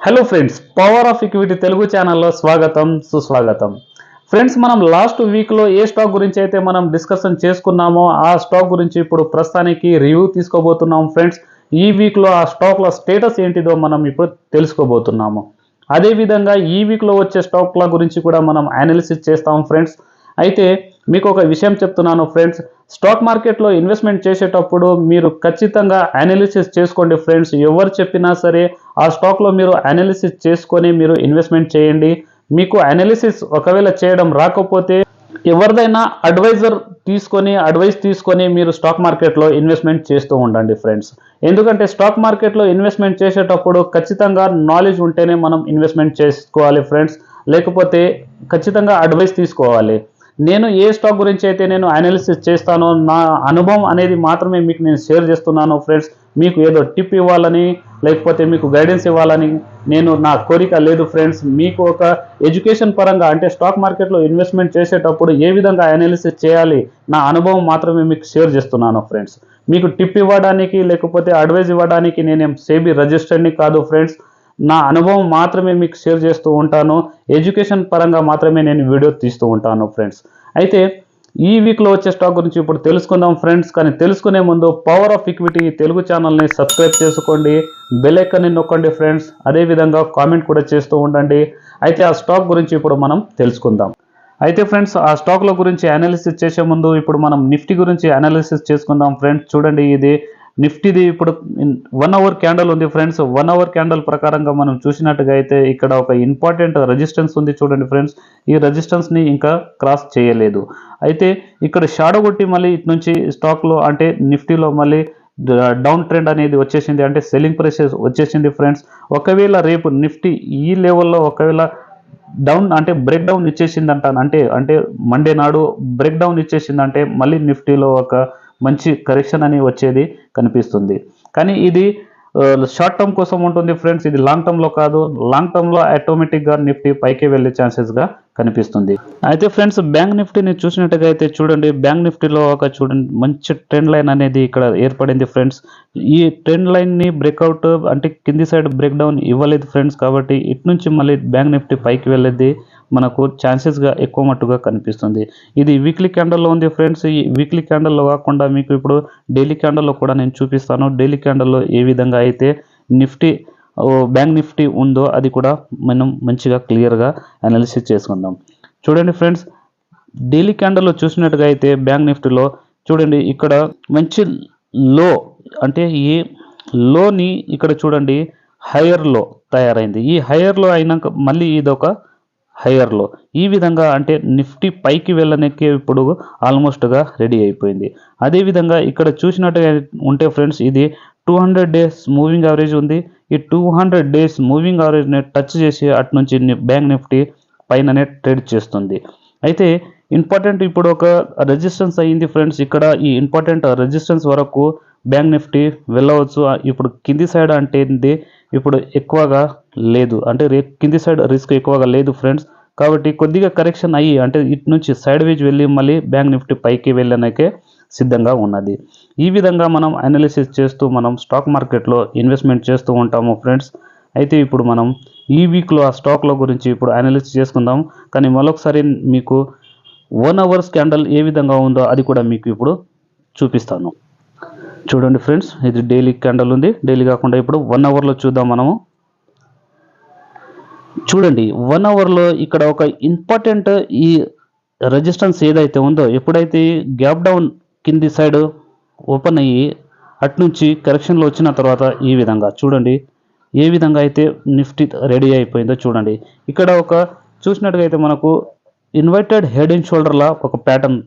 Hello friends, power of equity Telugu ఛానల్లో స్వాగతం సుస్వాగతం. ఫ్రెండ్స్, మనం లాస్ట్ వీక్లో ఏ స్టాక్ గురించి అయితే మనం డిస్కషన్ చేసుకున్నామో ఆ స్టాక్ గురించి ఇప్పుడు ప్రస్తుతానికి రివ్యూ తీసుకోబోతున్నాం. ఫ్రెండ్స్, ఈ వీక్లో ఆ స్టాక్ల స్టేటస్ ఏంటిదో మనం ఇప్పుడు తెలుసుకోబోతున్నాము. అదేవిధంగా ఈ వీక్లో వచ్చే స్టాక్ల గురించి కూడా మనం అనాలిసిస్ చేస్తాం. ఫ్రెండ్స్, అయితే మీకు ఒక విషయం చెప్తున్నాను ఫ్రెండ్స్, స్టాక్ మార్కెట్లో ఇన్వెస్ట్మెంట్ చేసేటప్పుడు మీరు ఖచ్చితంగా అనాలిసిస్ చేసుకోండి. ఫ్రెండ్స్, ఎవరు చెప్పినా సరే ఆ స్టాక్లో మీరు అనాలిసిస్ చేసుకొని మీరు ఇన్వెస్ట్మెంట్ చేయండి. మీకు అనాలిసిస్ ఒకవేళ చేయడం రాకపోతే ఎవరిదైనా అడ్వైస్ తీసుకొని మీరు స్టాక్ మార్కెట్లో ఇన్వెస్ట్మెంట్ చేస్తూ ఉండండి. ఫ్రెండ్స్, ఎందుకంటే స్టాక్ మార్కెట్లో ఇన్వెస్ట్మెంట్ చేసేటప్పుడు ఖచ్చితంగా నాలెడ్జ్ ఉంటేనే మనం ఇన్వెస్ట్మెంట్ చేసుకోవాలి. ఫ్రెండ్స్, లేకపోతే ఖచ్చితంగా అడ్వైస్ తీసుకోవాలి. నేను ఏ స్టాక్ గురించి అయితే నేను అనాలిసిస్ చేస్తానో నా అనుభవం అనేది మాత్రమే మీకు నేను షేర్ చేస్తున్నాను. ఫ్రెండ్స్, మీకు ఏదో టిప్ ఇవ్వాలని లేకపోతే మీకు గైడెన్స్ ఇవ్వాలని నేను నా కోరిక లేదు. ఫ్రెండ్స్, మీకు ఒక ఎడ్యుకేషన్ పరంగా అంటే స్టాక్ మార్కెట్లో ఇన్వెస్ట్మెంట్ చేసేటప్పుడు ఏ విధంగా అనాలిసిస్ చేయాలి నా అనుభవం మాత్రమే మీకు షేర్ చేస్తున్నాను. ఫ్రెండ్స్, మీకు టిప్ ఇవ్వడానికి లేకపోతే అడ్వైజ్ ఇవ్వడానికి నేనేం సేబీ రిజిస్టర్డ్ని కాదు. ఫ్రెండ్స్, నా అనుభవం మాత్రమే మీకు షేర్ చేస్తూ ఉంటాను. ఎడ్యుకేషన్ పరంగా మాత్రమే నేను వీడియో తీస్తూ ఉంటాను. ఫ్రెండ్స్, అయితే ఈ వీక్లో వచ్చే స్టాక్ గురించి ఇప్పుడు తెలుసుకుందాం. ఫ్రెండ్స్, కానీ తెలుసుకునే ముందు పవర్ ఆఫ్ ఈక్విటీ తెలుగు ఛానల్ని సబ్స్క్రైబ్ చేసుకోండి, బెల్ ఐకాన్ని నొక్కండి. ఫ్రెండ్స్, అదేవిధంగా కామెంట్ కూడా చేస్తూ ఉండండి. అయితే ఆ స్టాక్ గురించి ఇప్పుడు మనం తెలుసుకుందాం. అయితే ఫ్రెండ్స్, ఆ స్టాక్ల గురించి అనాలిసిస్ చేసే ముందు ఇప్పుడు మనం నిఫ్టీ గురించి అనాలిసిస్ చేసుకుందాం. ఫ్రెండ్స్, చూడండి, ఇది నిఫ్టీది ఇప్పుడు 1 అవర్ క్యాండల్ ఉంది. ఫ్రెండ్స్, 1 అవర్ క్యాండల్ ప్రకారంగా మనం చూసినట్టుగా అయితే ఇక్కడ ఒక ఇంపార్టెంట్ రెసిస్టెన్స్ ఉంది. చూడండి ఫ్రెండ్స్, ఈ రెసిస్టెన్స్ని ఇంకా క్రాస్ చేయలేదు. అయితే ఇక్కడ షాడో కొట్టి మళ్ళీ ఇటు నుంచి స్టాక్లో అంటే నిఫ్టీలో మళ్ళీ డౌన్ ట్రెండ్ అనేది వచ్చేసింది, అంటే సెల్లింగ్ ప్రెషర్ వచ్చేసింది. ఫ్రెండ్స్, ఒకవేళ రేపు నిఫ్టీ ఈ లెవెల్లో ఒకవేళ డౌన్ అంటే బ్రేక్ డౌన్ ఇచ్చేసింది అంటాను, అంటే మండే నాడు బ్రేక్ డౌన్ ఇచ్చేసిందంటే మళ్ళీ నిఫ్టీలో ఒక మంచి కరెక్షన్ అని వచ్చేది కనిపిస్తుంది. కానీ ఇది షార్ట్ టర్మ్ కోసం ఉంటుంది. ఫ్రెండ్స్, ఇది లాంగ్ టర్మ్లో కాదు. లాంగ్ టర్మ్లో ఆటోమేటిక్గా నిఫ్టీ పైకి వెళ్ళే ఛాన్సెస్గా కనిపిస్తుంది. అయితే ఫ్రెండ్స్, బ్యాంక్ నిఫ్టీని చూసినట్టుగా అయితే చూడండి, బ్యాంక్ నిఫ్టీలో చూడండి మంచి ట్రెండ్ లైన్ అనేది ఇక్కడ ఏర్పడింది. ఫ్రెండ్స్, ఈ ట్రెండ్ లైన్ని బ్రేక్అవుట్ అంటే కింది సైడ్ బ్రేక్ డౌన్ ఇవ్వలేదు. ఫ్రెండ్స్, కాబట్టి ఇటు నుంచి మళ్ళీ బ్యాంక్ నిఫ్టీ పైకి వెళ్ళేది మనకు ఛాన్సెస్గా ఎక్కువ మట్టుగా కనిపిస్తుంది. ఇది వీక్లీ క్యాండల్లో ఉంది. ఫ్రెండ్స్, ఈ వీక్లీ క్యాండల్లో కాకుండా మీకు ఇప్పుడు డైలీ క్యాండల్లో కూడా నేను చూపిస్తాను. డైలీ క్యాండల్లో ఏ విధంగా అయితే నిఫ్టీ బ్యాంక్ నిఫ్టీ ఉందో అది కూడా మనం మంచిగా క్లియర్గా అనాలిసిస్ చేసుకుందాం. చూడండి ఫ్రెండ్స్, డైలీ క్యాండల్లో చూసినట్టుగా అయితే బ్యాంక్ నిఫ్టీలో చూడండి ఇక్కడ మంచి లో అంటే ఈ లోని ఇక్కడ చూడండి హైయర్ లో తయారైంది. ఈ హైయర్ లో అయినాక మళ్ళీ ఇదొక హైయర్ లో, ఈ విధంగా అంటే నిఫ్టీ పైకి వెళ్ళడానికి ఇప్పుడు ఆల్మోస్ట్గా రెడీ అయిపోయింది. అదేవిధంగా ఇక్కడ చూసినట్టుగా ఉంటే ఫ్రెండ్స్, ఇది 200 డేస్ మూవింగ్ యావరేజ్ ఉంది. ఈ 200 డేస్ మూవింగ్ యావరేజ్ని టచ్ చేసి అటు నుంచి బ్యాంక్ నిఫ్టీ పైననే ట్రేడ్ చేస్తుంది. అయితే ఇంపార్టెంట్ ఇప్పుడు ఒక రెసిస్టెన్స్ అయ్యింది. ఫ్రెండ్స్, ఇక్కడ ఈ ఇంపార్టెంట్ రెసిస్టెన్స్ వరకు బ్యాంక్ నిఫ్టీ వెళ్ళవచ్చు. ఇప్పుడు కింది సైడ్ అంటే ఇప్పుడు ఎక్కువగా లేదు, అంటే కింది సైడ్ రిస్క్ ఎక్కువగా లేదు. ఫ్రెండ్స్, కాబట్టి కొద్దిగా కరెక్షన్ అయ్యి అంటే ఇటు నుంచి సైడ్ వేజ్ వెళ్ళి మళ్ళీ బ్యాంక్ నిఫ్టీ పైకి వెళ్ళడానికే సిద్ధంగా ఉన్నది. ఈ విధంగా మనం అనాలిసిస్ చేస్తూ మనం స్టాక్ మార్కెట్లో ఇన్వెస్ట్మెంట్ చేస్తూ ఉంటాము. ఫ్రెండ్స్, అయితే ఇప్పుడు మనం ఈ వీక్లో ఆ స్టాక్ల గురించి ఇప్పుడు అనాలిసిస్ చేసుకుందాం. కానీ మరొకసారి మీకు 1 అవర్స్ క్యాండల్ ఏ విధంగా ఉందో అది కూడా మీకు ఇప్పుడు చూపిస్తాను. చూడండి ఫ్రెండ్స్, ఇది డైలీ క్యాండల్ ఉంది. డైలీ కాకుండా ఇప్పుడు 1 అవర్లో చూద్దాం మనము. చూడండి, 1 అవర్లో ఇక్కడ ఒక ఇంపార్టెంట్ ఈ రెసిస్టెన్స్ ఏదైతే ఉందో, ఎప్పుడైతే గ్యాప్ డౌన్ కింది సైడ్ ఓపెన్ అయ్యి అటు నుంచి కరెక్షన్లో వచ్చిన తర్వాత ఈ విధంగా చూడండి ఏ విధంగా అయితే నిఫ్టీ రెడీ అయిపోయిందో చూడండి. ఇక్కడ ఒక చూసినట్టుగా అయితే మనకు ఇన్వర్టెడ్ హెడ్ అండ్ షోల్డర్లా ఒక ప్యాటర్న్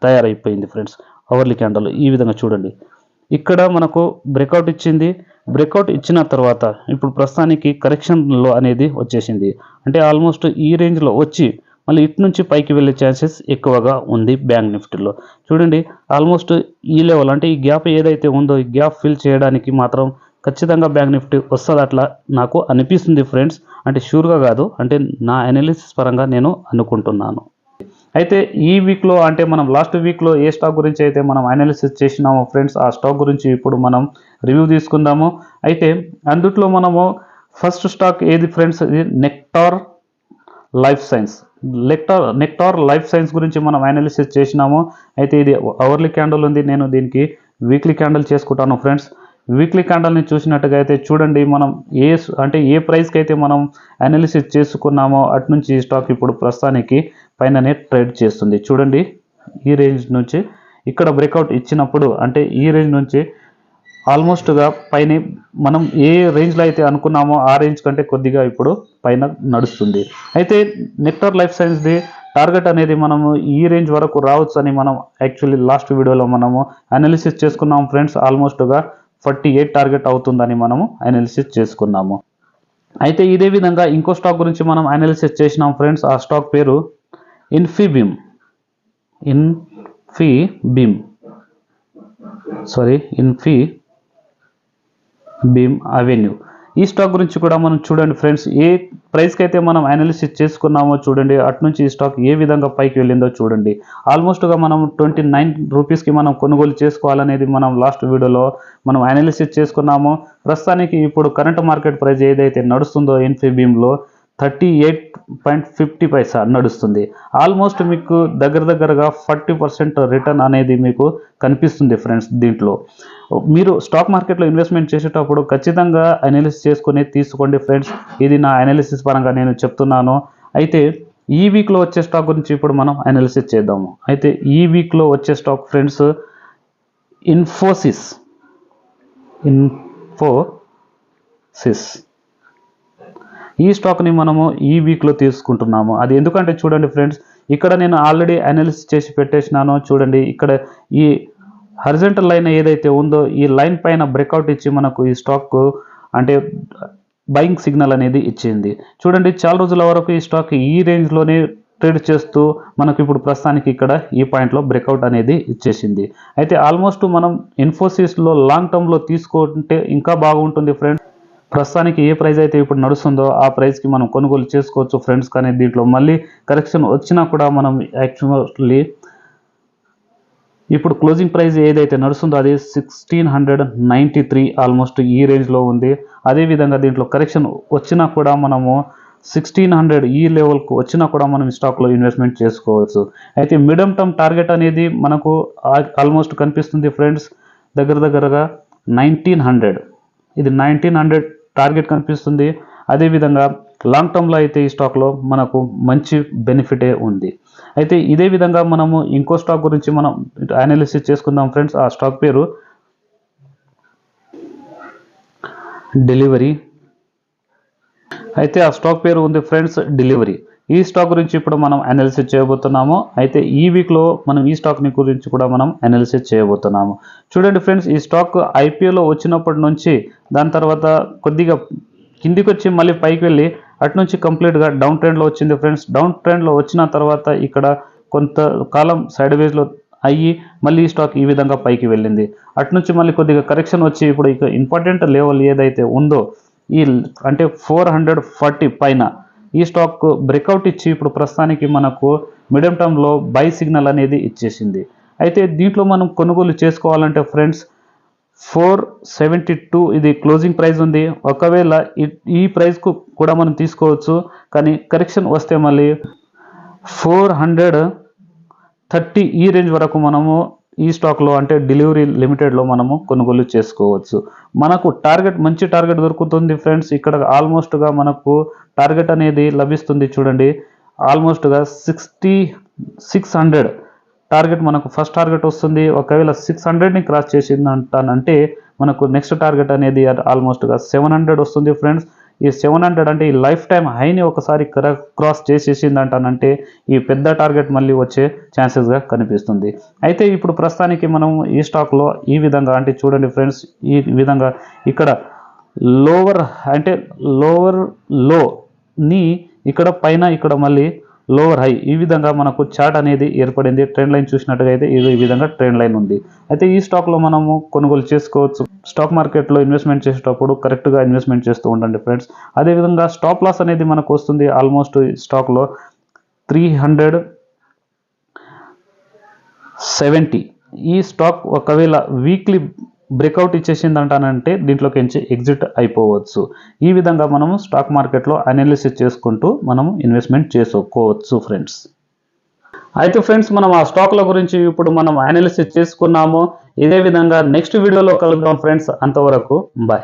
తయారైపోయింది. ఫ్రెండ్స్, అవర్లీ క్యాండల్ ఈ విధంగా చూడండి, ఇక్కడ మనకు బ్రేక్అవుట్ ఇచ్చింది. బ్రేక్అవుట్ ఇచ్చిన తర్వాత ఇప్పుడు ప్రస్తుతానికి కరెక్షన్లో అనేది వచ్చేసింది, అంటే ఆల్మోస్ట్ ఈ రేంజ్లో వచ్చి మళ్ళీ ఇటు నుంచి పైకి వెళ్ళే ఛాన్సెస్ ఎక్కువగా ఉంది బ్యాంక్ నిఫ్టీలో. చూడండి, ఆల్మోస్ట్ ఈ లెవెల్ అంటే ఈ గ్యాప్ ఏదైతే ఉందో ఈ గ్యాప్ ఫిల్ చేయడానికి మాత్రం ఖచ్చితంగా బ్యాంక్ నిఫ్టీ వస్తుంది అట్లా నాకు అనిపిస్తుంది. ఫ్రెండ్స్, అంటే షూర్గా కాదు, అంటే నా అనాలిసిస్ పరంగా నేను అనుకుంటున్నాను. అయితే ఈ వీక్లో అంటే మనం లాస్ట్ వీక్లో ఏ స్టాక్ గురించి అయితే మనం అనాలిసిస్ చేసినామో ఫ్రెండ్స్, ఆ స్టాక్ గురించి ఇప్పుడు మనం రివ్యూ తీసుకుందాము. అయితే అందుట్లో మనము ఫస్ట్ స్టాక్ ఏది ఫ్రెండ్స్, ఇది nectar life science. Nectar life science గురించి మనం అనాలిసిస్ చేసినాము. అయితే ఇది అవర్లీ క్యాండిల్ ఉంది, నేను దీనికి వీక్లీ క్యాండిల్ చేసుకుంటాను ఫ్రెండ్స్. వీక్లీ క్యాండిల్ని చూసినట్టుగా అయితే చూడండి, మనం ఏ ప్రైస్కి అయితే మనం అనాలిసిస్ చేసుకున్నామో అటు నుంచి ఈ స్టాక్ ఇప్పుడు ప్రస్తుతానికి పైననే ట్రేడ్ చేస్తుంది. చూడండి, ఈ రేంజ్ నుంచి ఇక్కడ బ్రేక్అవుట్ ఇచ్చినప్పుడు అంటే ఈ రేంజ్ నుంచి ఆల్మోస్ట్గా పైన మనం ఏ రేంజ్లో అయితే అనుకున్నామో ఆ రేంజ్ కంటే కొద్దిగా ఇప్పుడు పైన నడుస్తుంది. అయితే నెక్టార్ లైఫ్ సైన్స్ది టార్గెట్ అనేది మనము ఈ రేంజ్ వరకు రావచ్చు అని మనం యాక్చువల్లీ లాస్ట్ వీడియోలో మనము అనాలిసిస్ చేసుకున్నాము ఫ్రెండ్స్. ఆల్మోస్ట్గా 48 టార్గెట్ అవుతుందని మనము అనాలిసిస్ చేసుకున్నాము. అయితే ఇదే విధంగా ఇంకో స్టాక్ గురించి మనం అనాలిసిస్ చేసినాం ఫ్రెండ్స్. ఆ స్టాక్ పేరు ఇన్ఫీబీమ్ అవెన్యూ. ఈ స్టాక్ గురించి కూడా మనం చూడండి ఫ్రెండ్స్, ఏ ప్రైస్కి అయితే మనం అనాలిసిస్ చేసుకున్నామో చూడండి, అటు నుంచి ఈ స్టాక్ ఏ విధంగా పైకి వెళ్ళిందో చూడండి. ఆల్మోస్ట్గా మనం 29 రూపీస్కి మనం కొనుగోలు చేసుకోవాలనేది మనం లాస్ట్ వీడియోలో మనం అనాలిసిస్ చేసుకున్నాము. ప్రస్తుతానికి ఇప్పుడు కరెంట్ మార్కెట్ ప్రైస్ ఏదైతే నడుస్తుందో ఇన్ఫీబీమ్లో 38.50 నడుస్తుంది. ఆల్మోస్ట్ మీకు దగ్గరగా 40% రిటర్న్ అనేది మీకు కనిపిస్తుంది ఫ్రెండ్స్. దీంట్లో మీరు స్టాక్ మార్కెట్లో ఇన్వెస్ట్మెంట్ చేసేటప్పుడు ఖచ్చితంగా అనాలిసిస్ చేసుకుని తీసుకోండి ఫ్రెండ్స్. ఇది నా అనాలిసిస్ పరంగా నేను చెప్తున్నాను. అయితే ఈ వీక్లో వచ్చే స్టాక్ గురించి ఇప్పుడు మనం అనాలిసిస్ చేద్దాము. అయితే ఈ వీక్లో వచ్చే స్టాక్ ఫ్రెండ్స్ ఇన్ఫోసిస్. ఈ స్టాక్ని మనము ఈ వీక్లో తీసుకుంటున్నాము. అది ఎందుకంటే చూడండి ఫ్రెండ్స్, ఇక్కడ నేను ఆల్రెడీ అనాలిసిస్ చేసి పెట్టేసినాను. చూడండి, ఇక్కడ ఈ హారిజాంటల్ లైన్ ఏదైతే ఉందో ఈ లైన్ పైన బ్రేక్అవుట్ ఇచ్చి మనకు ఈ స్టాక్ అంటే బయింగ్ సిగ్నల్ అనేది ఇచ్చింది. చూడండి, చాలా రోజుల వరకు ఈ స్టాక్ ఈ రేంజ్లోనే ట్రేడ్ చేస్తూ మనకు ఇప్పుడు ప్రస్తుతానికి ఇక్కడ ఈ పాయింట్లో బ్రేక్అవుట్ అనేది ఇచ్చేసింది. అయితే ఆల్మోస్ట్ మనం ఇన్ఫోసిస్లో లాంగ్ టర్మ్లో తీసుకుంటే ఇంకా బాగుంటుంది ఫ్రెండ్స్. ప్రస్తుతానికి ఏ ప్రైస్ అయితే ఇప్పుడు నడుస్తుందో ఆ ప్రైస్కి మనం కొనుగోలు చేసుకోవచ్చు ఫ్రెండ్స్. కానీ దీంట్లో మళ్ళీ కరెక్షన్ వచ్చినా కూడా మనం యాక్చువల్లీ ఇప్పుడు క్లోజింగ్ ప్రైస్ ఏదైతే నడుస్తుందో అది 1693 ఆల్మోస్ట్ ఈ రేంజ్లో ఉంది. అదేవిధంగా దీంట్లో కరెక్షన్ వచ్చినా కూడా మనము 1600 ఈ లెవెల్కు వచ్చినా కూడా మనం స్టాక్లో ఇన్వెస్ట్మెంట్ చేసుకోవచ్చు. అయితే మీడియం టర్మ్ టార్గెట్ అనేది మనకు ఆల్మోస్ట్ కనిపిస్తుంది ఫ్రెండ్స్, దగ్గరగా 1900. ఇది 1900 టార్గెట్ కనిపిస్తుంది. అదేవిధంగా లాంగ్ టర్మ్లో అయితే ఈ స్టాక్లో మనకు మంచి బెనిఫిటే ఉంది. అయితే ఇదే విధంగా మనము ఇంకో స్టాక్ గురించి మనం అనాలిసిస్ చేసుకుందాం ఫ్రెండ్స్. ఆ స్టాక్ పేరు డెలివరీ. అయితే ఆ స్టాక్ పేరు ఉంది ఫ్రెండ్స్ డెలివరీ. ఈ స్టాక్ గురించి ఇప్పుడు మనం అనాలిసిస్ చేయబోతున్నాము. అయితే ఈ వీక్లో మనం ఈ స్టాక్ని గురించి కూడా మనం అనాలిసిస్ చేయబోతున్నాము. చూడండి ఫ్రెండ్స్, ఈ స్టాక్ ఐపీఓలో వచ్చినప్పటి నుంచి దాని తర్వాత కొద్దిగా కిందికి వచ్చి మళ్ళీ పైకి వెళ్ళి అటు నుంచి కంప్లీట్గా డౌన్ ట్రెండ్లో వచ్చింది ఫ్రెండ్స్. డౌన్ ట్రెండ్లో వచ్చిన తర్వాత ఇక్కడ కొంతకాలం సైడ్ వేస్లో అయ్యి మళ్ళీ ఈ స్టాక్ ఈ విధంగా పైకి వెళ్ళింది. అటు నుంచి మళ్ళీ కొద్దిగా కరెక్షన్ వచ్చి ఇప్పుడు ఇక ఇంపార్టెంట్ లెవెల్ ఏదైతే ఉందో ఈ అంటే 440 పైన ఈ స్టాక్ బ్రేక్అవుట్ ఇచ్చి ఇప్పుడు ప్రస్తుతానికి మనకు మీడియం టర్మ్లో బై సిగ్నల్ అనేది ఇచ్చేసింది. అయితే దీంట్లో మనం కొనుగోలు చేసుకోవాలంటే ఫ్రెండ్స్ 472 ఇది క్లోజింగ్ ప్రైస్ ఉంది. ఒకవేళ ఈ ప్రైస్కు కూడా మనం తీసుకోవచ్చు, కానీ కరెక్షన్ వస్తే మళ్ళీ 430 ఈ రేంజ్ వరకు మనము ఈ స్టాక్లో అంటే డెలివరీ లిమిటెడ్లో మనము కొనుగోలు చేసుకోవచ్చు. మనకు మంచి టార్గెట్ దొరుకుతుంది ఫ్రెండ్స్. ఇక్కడ ఆల్మోస్ట్గా మనకు టార్గెట్ అనేది లభిస్తుంది. చూడండి, ఆల్మోస్ట్గా 600 టార్గెట్ మనకు ఫస్ట్ టార్గెట్ వస్తుంది. ఒకవేళ 600ని క్రాస్ చేసిందంటానంటే మనకు నెక్స్ట్ టార్గెట్ అనేది ఆల్మోస్ట్గా 700 వస్తుంది ఫ్రెండ్స్. ఈ 700 అంటే ఈ లైఫ్ టైం హైని ఒకసారి క్రాస్ చేసేసిందంటానంటే ఈ పెద్ద టార్గెట్ మళ్ళీ వచ్చే ఛాన్సెస్గా కనిపిస్తుంది. అయితే ఇప్పుడు ప్రస్తుతానికి మనం ఈ స్టాక్లో ఈ విధంగా అంటే చూడండి ఫ్రెండ్స్, ఈ విధంగా ఇక్కడ లోవర్ లోని ఇక్కడ పైన ఇక్కడ మళ్ళీ లోవర్ హై ఈ విధంగా మనకు చార్ట్ అనేది ఏర్పడింది. ట్రెండ్ లైన్ చూసినట్టుగా అయితే ఇది ఈ విధంగా ట్రెండ్ లైన్ ఉంది. అయితే ఈ స్టాక్లో మనము కొనుగోలు చేసుకోవచ్చు. స్టాక్ మార్కెట్లో ఇన్వెస్ట్మెంట్ చేసేటప్పుడు కరెక్ట్గా ఇన్వెస్ట్మెంట్ చేస్తూ ఉండండి ఫ్రెండ్స్. అదేవిధంగా స్టాప్ లాస్ అనేది మనకు వస్తుంది ఆల్మోస్ట్ స్టాక్లో 370. ఈ స్టాక్ ఒకవేళ వీక్లీ బ్రేక్అవుట్ ఇచ్చేసింది అంటానంటే దీంట్లోకి నుంచి ఎగ్జిట్ అయిపోవచ్చు. ఈ విధంగా మనము స్టాక్ మార్కెట్లో అనాలిసిస్ చేసుకుంటూ మనము ఇన్వెస్ట్మెంట్ చేసుకోవచ్చు ఫ్రెండ్స్. అయితే ఫ్రెండ్స్ మనం ఆ స్టాక్ల గురించి ఇప్పుడు మనం అనాలిసిస్ చేసుకున్నాము. ఇదే విధంగా నెక్స్ట్ వీడియోలో కలుద్దాం ఫ్రెండ్స్. అంతవరకు బాయ్.